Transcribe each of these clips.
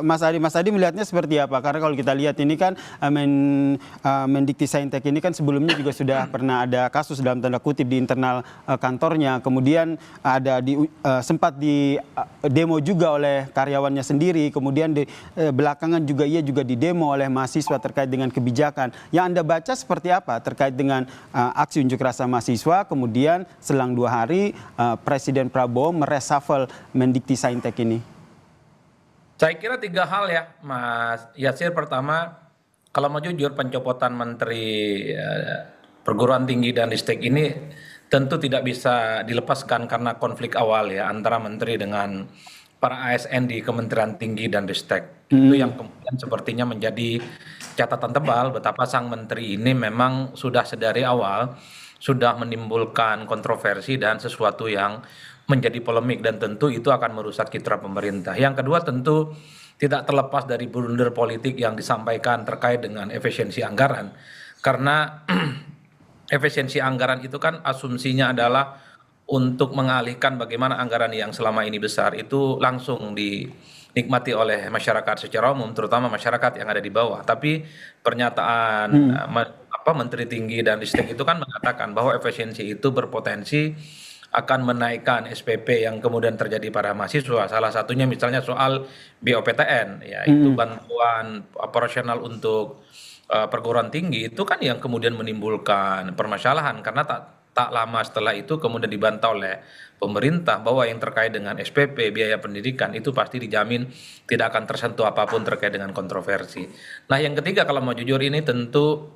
Mas Adi melihatnya seperti apa? Karena kalau kita lihat ini kan Mendikti Saintek ini kan sebelumnya juga sudah pernah ada kasus dalam tanda kutip di internal kantornya. Kemudian ada sempat di demo juga oleh karyawannya sendiri. Kemudian belakangan juga ia juga didemo oleh mahasiswa terkait dengan kebijakan. Yang Anda baca seperti apa terkait dengan aksi unjuk rasa mahasiswa, kemudian selang 2 hari Presiden Prabowo mereshuffle Mendikti Saintek ini? Saya kira 3 hal ya, Mas Yasir. Pertama, kalau mau jujur, pencopotan Menteri Perguruan Tinggi dan Ristek ini tentu tidak bisa dilepaskan karena konflik awal ya antara menteri dengan para ASN di Kementerian Tinggi dan Ristek. Itu yang kemudian sepertinya menjadi catatan tebal betapa sang menteri ini memang sudah sedari awal sudah menimbulkan kontroversi dan sesuatu yang menjadi polemik, dan tentu itu akan merusak citra pemerintah. Yang kedua, tentu tidak terlepas dari blunder politik yang disampaikan terkait dengan efisiensi anggaran. Karena efisiensi anggaran itu kan asumsinya adalah untuk mengalihkan bagaimana anggaran yang selama ini besar itu langsung dinikmati oleh masyarakat secara umum, terutama masyarakat yang ada di bawah. Tapi pernyataan Menteri Tinggi dan Ristek itu kan mengatakan bahwa efisiensi itu berpotensi akan menaikkan SPP yang kemudian terjadi pada mahasiswa. Salah satunya misalnya soal BOPTN, ya itu bantuan operasional untuk perguruan tinggi, itu kan yang kemudian menimbulkan permasalahan karena tak lama setelah itu kemudian dibantah oleh pemerintah bahwa yang terkait dengan SPP, biaya pendidikan, itu pasti dijamin tidak akan tersentuh apapun terkait dengan kontroversi. Nah, yang ketiga, kalau mau jujur, ini tentu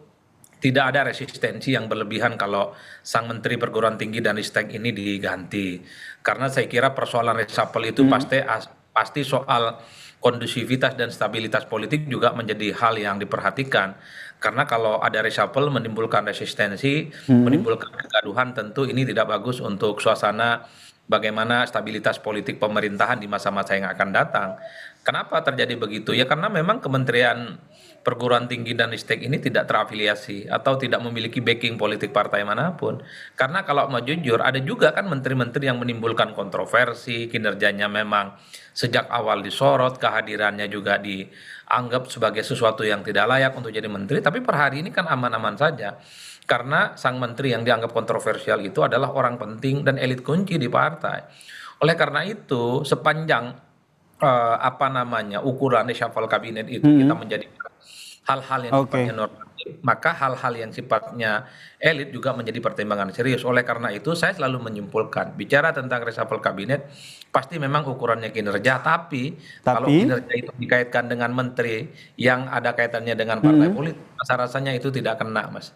tidak ada resistensi yang berlebihan kalau sang Menteri Perguruan Tinggi dan Ristek ini diganti. Karena saya kira persoalan reshuffle itu pasti soal kondusivitas dan stabilitas politik juga menjadi hal yang diperhatikan. Karena kalau ada reshuffle menimbulkan resistensi, menimbulkan kegaduhan, tentu ini tidak bagus untuk suasana bagaimana stabilitas politik pemerintahan di masa-masa yang akan datang. Kenapa terjadi begitu? Ya karena memang Kementerian Perguruan Tinggi dan Ristek ini tidak terafiliasi atau tidak memiliki backing politik partai manapun. Karena kalau mau jujur, ada juga kan menteri-menteri yang menimbulkan kontroversi, kinerjanya memang sejak awal disorot, kehadirannya juga dianggap sebagai sesuatu yang tidak layak untuk jadi menteri, tapi per hari ini kan aman-aman saja. Karena sang menteri yang dianggap kontroversial itu adalah orang penting dan elit kunci di partai. Oleh karena itu, sepanjang ukuran reshuffle kabinet itu kita menjadi hal-hal yang sifatnya normatif, maka hal-hal yang sifatnya elit juga menjadi pertimbangan serius. Oleh karena itu saya selalu menyimpulkan, bicara tentang reshuffle kabinet pasti memang ukurannya kinerja, tapi kalau kinerja itu dikaitkan dengan menteri yang ada kaitannya dengan partai politik, rasa-rasanya itu tidak kena, Mas.